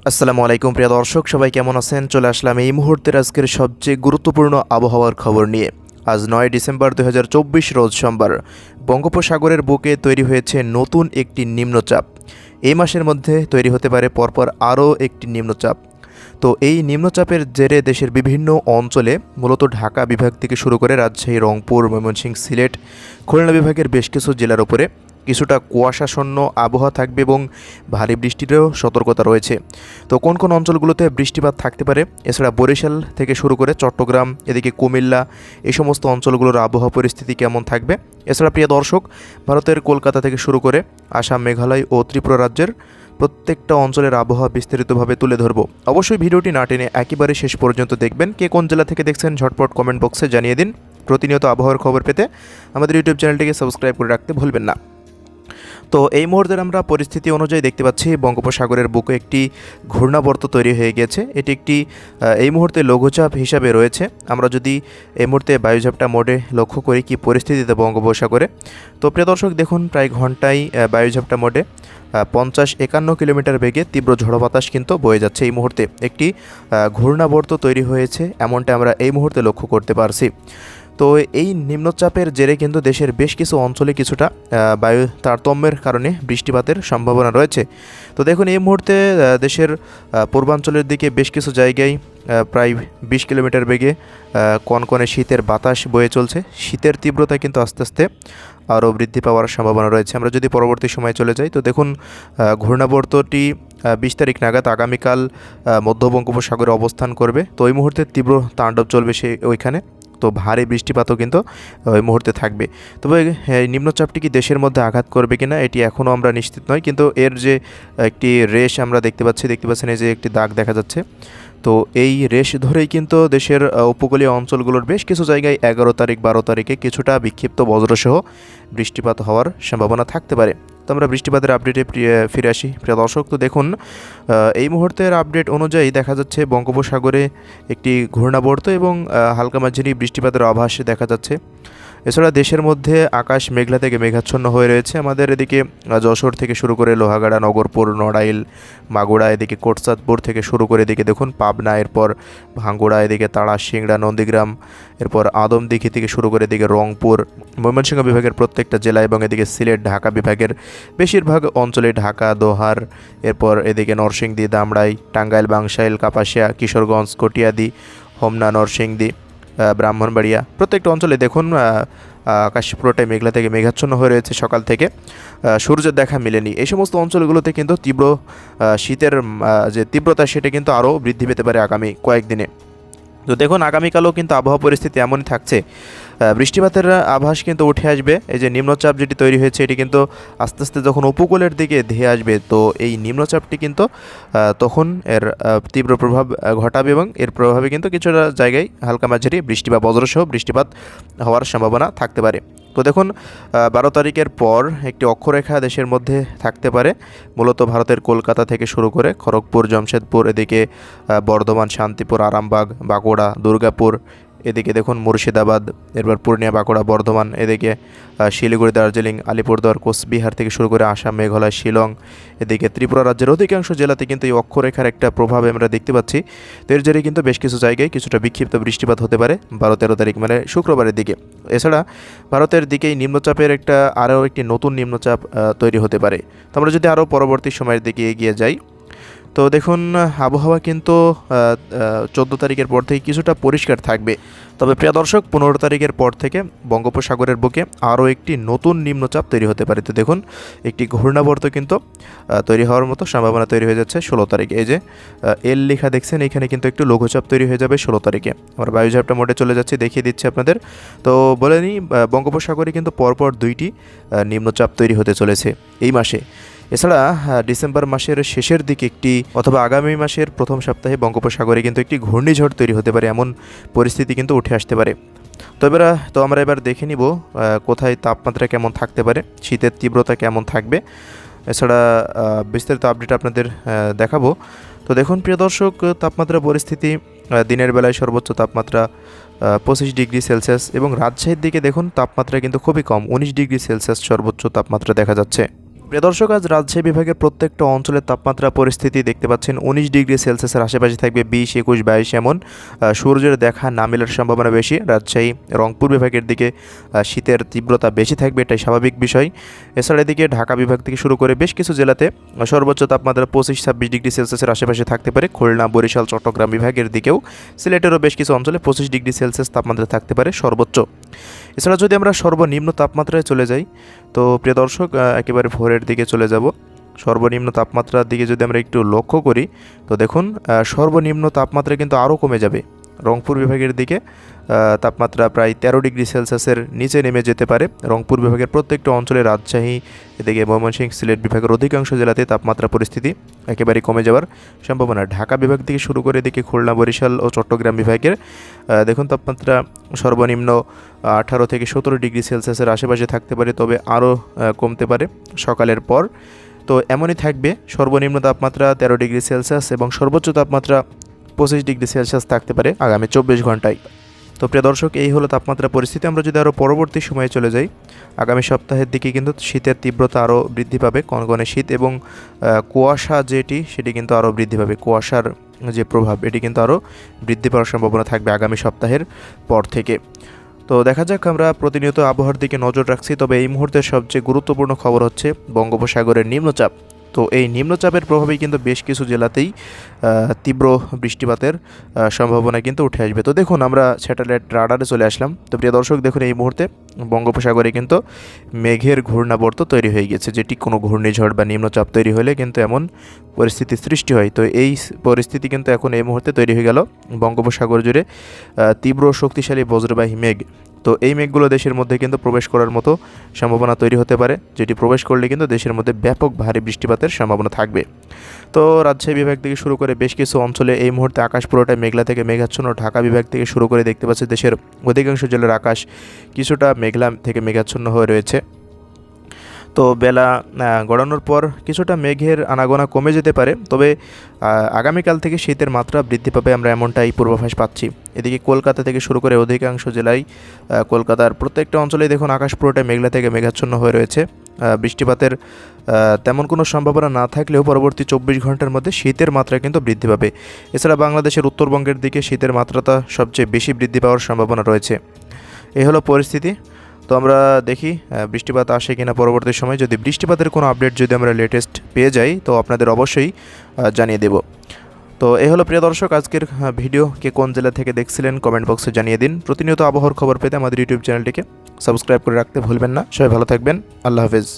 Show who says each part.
Speaker 1: আসসালামু আলাইকুম প্রিয় দর্শক, সবাই কেমন আছেন? চলে আসলাম এই মুহূর্তের আজকের সবচেয়ে গুরুত্বপূর্ণ আবহাওয়ার খবর নিয়ে। আজ ৯ ডিসেম্বর ২০২৪ রোজ সোমবার। বঙ্গোপসাগরের বুকে তৈরি হয়েছে নতুন একটি নিম্নচাপ। এই মাসের মধ্যে তৈরি হতে পারে পরপর আরও একটি নিম্নচাপ। তো এই নিম্নচাপের জেরে দেশের বিভিন্ন অঞ্চলে, মূলত ঢাকা বিভাগ থেকে শুরু করে রাজশাহী, রংপুর, ময়মনসিংহ, সিলেট, খুলনা বিভাগের বেশ কিছু জেলার উপরে কিছুটা কুয়াশাশূন্য আবহাওয়া থাকবে এবং ভারী বৃষ্টিরও সতর্কতা রয়েছে। তো কোন কোন অঞ্চলগুলোতে বৃষ্টিপাত থাকতে পারে, এছাড়া বরিশাল থেকে শুরু করে চট্টগ্রাম, এদিকে কুমিল্লা, এই সমস্ত অঞ্চলগুলোর আবহাওয়া পরিস্থিতি কেমন থাকবে। এছাড়া প্রিয় দর্শক, ভারতের কলকাতা থেকে শুরু করে আসাম, মেঘালয় ও ত্রিপুরা রাজ্যের প্রত্যেকটা অঞ্চলের আবহাওয়া বিস্তারিতভাবে তুলে ধরব। অবশ্যই ভিডিওটি না টেনে একেবারে শেষ পর্যন্ত দেখবেন। কে কোন জেলা থেকে দেখছেন ঝটপট কমেন্ট বক্সে জানিয়ে দিন। প্রতিনিয়ত আবহাওয়ার খবর পেতে আমাদের ইউটিউব চ্যানেলটিকে সাবস্ক্রাইব করে রাখতে ভুলবেন না। তো এই মুহূর্তের আমরা পরিস্থিতি অনুযায়ী দেখতে পাচ্ছি বঙ্গোপসাগরের বুকে একটি ঘূর্ণাবর্ত তৈরি হয়ে গেছে। এটি একটি এই মুহূর্তে লঘুচাপ হিসাবে রয়েছে। আমরা যদি এই মুহূর্তে বায়ুঝাপটা মোডে লক্ষ্য করি কি পরিস্থিতিতে বঙ্গোপসাগরে, তো প্রিয় দর্শক দেখুন, প্রায় ঘন্টায় বায়ুঝাপটা মোডে ৫০-৫১ কিলোমিটার বেগে তীব্র ঝড়ো বাতাস কিন্তু বয়ে যাচ্ছে। এই মুহূর্তে একটি ঘূর্ণাবর্ত তৈরি হয়েছে, এমনটা আমরা এই মুহূর্তে লক্ষ্য করতে পারছি। তো এই নিম্নচাপের জেরে কিন্তু দেশের বেশ কিছু অঞ্চলে কিছুটা বায়ু তারতম্যের কারণে বৃষ্টিপাতের সম্ভাবনা রয়েছে। তো দেখুন, এই মুহূর্তে দেশের পূর্বাঞ্চলের দিকে বেশ কিছু জায়গায় প্রায় ২০ কিলোমিটার বেগে কনকনে শীতের বাতাস বয়ে চলছে। শীতের তীব্রতা কিন্তু আস্তে আস্তে আরও বৃদ্ধি পাওয়ার সম্ভাবনা রয়েছে। আমরা যদি পরবর্তী সময়ে চলে যাই, তো দেখুন ঘূর্ণাবর্তটি ২০ তারিখ নাগাদ আগামীকাল মধ্য বঙ্গোপসাগরে অবস্থান করবে। তো ওই মুহূর্তে তীব্র তাণ্ডব চলবে ওইখানে। তো ভারী বৃষ্টিপাতও কিন্তু ওই মুহূর্তে থাকবে। তবে নিম্নচাপটি কি দেশের মধ্যে আঘাত করবে কিনা এটি এখনও আমরা নিশ্চিত নয়, কিন্তু এর যে একটি রেশ আমরা দেখতে পাচ্ছেন, এই যে একটি দাগ দেখা যাচ্ছে। তো এই রেশ ধরেই কিন্তু দেশের উপকূলীয় অঞ্চলগুলোর বেশ কিছু জায়গায় ১১ তারিখ ১২ তারিখে কিছুটা বিক্ষিপ্ত বজ্রসহ বৃষ্টিপাত হওয়ার সম্ভাবনা থাকতে পারে। তো আমরা বৃষ্টিপাতের আপডেটে ফিরে আসি প্রিয় দর্শক। তো দেখুন, এই মুহূর্তের আপডেট অনুযায়ী দেখা যাচ্ছে বঙ্গোপসাগরে একটি ঘূর্ণাবর্ত এবং হালকা মাঝারি বৃষ্টিপাতের আভাস দেখা যাচ্ছে। এছাড়া দেশের মধ্যে আকাশ মেঘলা থেকে মেঘাচ্ছন্ন হয়ে রয়েছে। আমাদের এদিকে যশোর থেকে শুরু করে লোহাগাড়া, নগরপুর, নড়াইল, মাগুরা, এদিকে কোটচাঁদপুর থেকে শুরু করে এদিকে দেখুন পাবনা, এরপর ভাঙ্গুড়া, এদিকে তাড়া, সিংড়া, নন্দীগ্রাম, এরপর আদমদিঘি থেকে শুরু করে এদিকে রংপুর, ময়মনসিংহ বিভাগের প্রত্যেকটা জেলা এবং এদিকে সিলেট, ঢাকা বিভাগের বেশিরভাগ অঞ্চলে, ঢাকা, দোহার, এরপর এদিকে নরসিংদী, দামড়াই, টাঙ্গাইল, বাংশাইল, কাপাসিয়া, কিশোরগঞ্জ, কটিয়াদি, হোমনা, নরসিংদী, ব্রাহ্মণবাড়িয়া, প্রত্যেকটা অঞ্চলে দেখুন আকাশ পুরোটাই মেঘলা থেকে মেঘাচ্ছন্ন হয়ে রয়েছে। সকাল থেকে সূর্যের দেখা মেলেনি। এই সমস্ত অঞ্চলগুলোতে কিন্তু তীব্র শীতের যে তীব্রতা সেটা কিন্তু আরও বৃদ্ধি পেতে পারে আগামী কয়েকদিনে। তো দেখুন, আগামীকালও কিন্তু আবহাওয়া পরিস্থিতি এমনই থাকছে। বৃষ্টিপাতের আভাস কিন্তু উঠে আসবে। এই যে নিম্নচাপ যেটি তৈরি হয়েছে, এটি কিন্তু আস্তে আস্তে যখন উপকূলের দিকে ধেয়ে আসবে, তো এই নিম্নচাপটি কিন্তু তখন এর তীব্র প্রভাব ঘটাবে এবং এর প্রভাবে কিন্তু কিছুটা জায়গায় হালকা মাঝারি বৃষ্টি বা বজ্রসহ বৃষ্টিপাত হওয়ার সম্ভাবনা থাকতে পারে। তো দেখুন, ১২ তারিখের পর একটি অক্ষরেখা দেশের মধ্যে থাকতে পারে, মূলত ভারতের কলকাতা থেকে শুরু করে খড়গপুর, জামশেদপুর, এদিকে বর্ধমান, শান্তিপুর, আরামবাগ, বাঁকুড়া, দুর্গাপুর, এদিকে দেখুন মুর্শিদাবাদ, এরপর পূর্ণিয়া, বাঁকুড়া, বর্ধমান, এদিকে শিলিগুড়ি, দার্জিলিং, আলিপুরদুয়ার, কোচবিহার থেকে শুরু করে আসাম, মেঘালয়, শিলং, এদিকে ত্রিপুরা রাজ্যের অধিকাংশ জেলাতে কিন্তু এই অক্ষরেখার একটা প্রভাব আমরা দেখতে পাচ্ছি। তো এর জেরে কিন্তু বেশ কিছু জায়গায় কিছুটা বিক্ষিপ্ত বৃষ্টিপাত হতে পারে ১২-১৩ তারিখ মানে শুক্রবারের দিকে। এছাড়া ভারতের দিকেই নিম্নচাপের আরও একটি নতুন নিম্নচাপ তৈরি হতে পারে। তো আমরা যদি আরও পরবর্তী সময়ের দিকে এগিয়ে যাই, তো দেখুন আবহাওয়া কিন্তু ১৪ তারিখের পর থেকে কিছুটা পরিষ্কার থাকবে। তবে প্রিয় দর্শক, ১৫ তারিখের পর থেকে বঙ্গোপসাগরের বুকে আরও একটি নতুন নিম্নচাপ তৈরি হতে পারে। তো দেখুন, একটি ঘূর্ণাবর্ত কিন্তু তৈরি হওয়ার মতো সম্ভাবনা তৈরি হয়ে যাচ্ছে ১৬ তারিখে। এই যে এল লেখা দেখছেন, এখানে কিন্তু একটু লঘুচাপ তৈরি হয়ে যাবে ১৬ তারিখে। আমরা বায়ুঝাপটা মোডে চলে যাচ্ছি, দেখিয়ে দিচ্ছি আপনাদের। তো বলে নিই, বঙ্গোপসাগরে কিন্তু পরপর ২টি নিম্নচাপ তৈরি হতে চলেছে এই মাসে। এছাড়া ডিসেম্বর মাসের শেষের দিকে একটি অথবা আগামী মাসের প্রথম সপ্তাহে বঙ্গোপসাগরে কিন্তু একটি ঘূর্ণিঝড় তৈরি হতে পারে, এমন পরিস্থিতি কিন্তু উঠে আসতে পারে। তো আমরা এবার দেখে নিব কোথায় তাপমাত্রা কেমন থাকতে পারে, শীতের তীব্রতা কেমন থাকবে। এছাড়া বিস্তারিত আপডেট আপনাদের দেখাবো। তো দেখুন প্রিয় দর্শক, তাপমাত্রা পরিস্থিতি দিনের বেলায় সর্বোচ্চ তাপমাত্রা ২৫ ডিগ্রি সেলসিয়াস এবং রাজশাহীর দিকে দেখুন তাপমাত্রা কিন্তু খুবই কম, ১৯ ডিগ্রি সেলসিয়াস সর্বোচ্চ তাপমাত্রা দেখা যাচ্ছে। প্রিয় দর্শক, আজ রাজশাহী বিভাগের প্রত্যেকটা অঞ্চলের তাপমাত্রা পরিস্থিতি দেখতে পাচ্ছেন 19 ডিগ্রি সেলসিয়াসের আশেপাশে থাকবে, 20, 21, 22 এমন। সূর্যের দেখা না মেলার সম্ভাবনা বেশি। রাজশাহী, রংপুর বিভাগের দিকে শীতের তীব্রতা বেশি থাকবে, এটাই স্বাভাবিক বিষয়। এছাড়া এদিকে ঢাকা বিভাগ থেকে শুরু করে বেশ কিছু জেলাতে সর্বোচ্চ তাপমাত্রা 25-26 ডিগ্রি সেলসিয়াসের আশেপাশে থাকতে পারে। খুলনা, বরিশাল, চট্টগ্রাম বিভাগের দিকেও সিলেটেরও বেশ কিছু অঞ্চলে 25 ডিগ্রি সেলসিয়াস তাপমাত্রা থাকতে পারে সর্বোচ্চ। এছাড়া যদি আমরা সর্বনিম্ন তাপমাত্রায় চলে যাই, তো প্রিয় দর্শক একেবারে ভোরের দিকে চলে যাব। সর্বনিম্ন তাপমাত্রার দিকে যদি আমরা একটু লক্ষ্য করি, তো দেখুন সর্বনিম্ন তাপমাত্রা কিন্তু আরও কমে যাবে। রংপুর বিভাগের দিকে তাপমাত্রা প্রায় 13 ডিগ্রি সেলসিয়াসের নিচে নেমে যেতে পারে। রংপুর বিভাগের প্রত্যেকটা অঞ্চলে, রাজশাহী, এদিকে ময়মনসিংহ, সিলেট বিভাগের অধিকাংশ জেলাতে তাপমাত্রা পরিস্থিতি একেবারেই কমে যাওয়ার সম্ভাবনা। ঢাকা বিভাগ থেকে শুরু করে এদিকে খুলনা, বরিশাল ও চট্টগ্রাম বিভাগের দেখুন তাপমাত্রা সর্বনিম্ন 18 থেকে 17 ডিগ্রি সেলসিয়াসের আশেপাশে থাকতে পারে, তবে আরও কমতে পারে সকালের পর। তো এমনই থাকবে, সর্বনিম্ন তাপমাত্রা 13 ডিগ্রি সেলসিয়াস এবং সর্বোচ্চ তাপমাত্রা 25 ডিগ্রি সেলসিয়াস থাকতে পারে আগামী 24 ঘন্টায়। তো প্রিয় দর্শক, এই হলো তাপমাত্রা পরিস্থিতি। আমরা যদি আরও পরবর্তী সময়ে চলে যাই, আগামী সপ্তাহের দিকে কিন্তু শীতের তীব্রতা আরও বৃদ্ধি পাবে। কনকনে শীত এবং কুয়াশা সেটি কিন্তু আরও বৃদ্ধি পাবে। কুয়াশার যে প্রভাব, এটি কিন্তু আরও বৃদ্ধি পাওয়ার সম্ভাবনা থাকবে আগামী সপ্তাহের পর থেকে। তো দেখা যাক, আমরা প্রতিনিয়ত আবহাওয়ার দিকে নজর রাখছি। তবে এই মুহূর্তের সবচেয়ে গুরুত্বপূর্ণ খবর হচ্ছে বঙ্গোপসাগরের নিম্নচাপ। তো এই নিম্নচাপের প্রভাবেই কিন্তু বেশ কিছু জেলাতেই তীব্র বৃষ্টিপাতের সম্ভাবনা কিন্তু উঠে আসবে। তো দেখুন, আমরা স্যাটেলাইট রাডারে চলে আসলাম। তো প্রিয় দর্শক, দেখুন এই মুহূর্তে বঙ্গোপসাগরে কিন্তু মেঘের ঘূর্ণাবর্ত তৈরি হয়ে গেছে, যেটি কোনো ঘূর্ণিঝড় বা নিম্নচাপ তৈরি হলে কিন্তু এমন পরিস্থিতি সৃষ্টি হয়। তো এই পরিস্থিতি কিন্তু এখন এই মুহূর্তে তৈরি হয়ে গেল বঙ্গোপসাগর জুড়ে তীব্র শক্তিশালী বজ্রবাহী মেঘ। তো এই মেঘগুলো দেশের মধ্যে কিন্তু প্রবেশ করার মতো সম্ভাবনা তৈরি হতে পারে, যেটি প্রবেশ করলে কিন্তু দেশের মধ্যে ব্যাপক ভারী বৃষ্টিপাতের সম্ভাবনা থাকবে। তো রাজশাহী বিভাগ থেকে শুরু করে বেশ কিছু অঞ্চলে এই মুহূর্তে আকাশ পুরোটাই মেঘলা থেকে মেঘাচ্ছন্ন। ঢাকা বিভাগ থেকে শুরু করে দেখতে পাচ্ছি দেশের অধিকাংশ জেলার আকাশ কিছুটা মেঘলা থেকে মেঘাচ্ছন্ন হয়ে রয়েছে। তো বেলা গড়ানোর পর কিছুটা মেঘের আনাগোনা কমে যেতে পারে, তবে আগামীকাল থেকে শীতের মাত্রা বৃদ্ধি পাবে, আমরা এমনটাই পূর্বাভাস পাচ্ছি। এদিকে কলকাতা থেকে শুরু করে অধিকাংশ জেলায়, কলকাতার প্রত্যেকটা অঞ্চলেই দেখুন আকাশ পুরোটাই মেঘলা থেকে মেঘাচ্ছন্ন হয়ে রয়েছে। বৃষ্টিপাতের তেমন কোনো সম্ভাবনা না থাকলেও পরবর্তী 24 ঘন্টার মধ্যে শীতের মাত্রা কিন্তু বৃদ্ধি পাবে। এছাড়া বাংলাদেশের উত্তরবঙ্গের দিকে শীতের মাত্রাটা সবচেয়ে বেশি বৃদ্ধি পাওয়ার সম্ভাবনা রয়েছে। এই হলো পরিস্থিতি। তো আমরা দেখি বৃষ্টিপাত আসে কিনা পরবর্তী সময়। যদি বৃষ্টিপাতের কোনো আপডেট যদি আমরা লেটেস্ট পেয়ে যাই, তো আপনাদের অবশ্যই জানিয়ে দেব। তো এই হলো প্রিয় দর্শক আজকের ভিডিও। কে কোন জেলা থেকে দেখছিলেন কমেন্ট বক্সে জানিয়ে দিন। প্রতিনিয়ত আবহাওয়ার খবর পেতে আমাদের ইউটিউব চ্যানেলটিকে সাবস্ক্রাইব করে রাখতে ভুলবেন না। সবাই ভালো থাকবেন। আল্লাহ হাফেজ।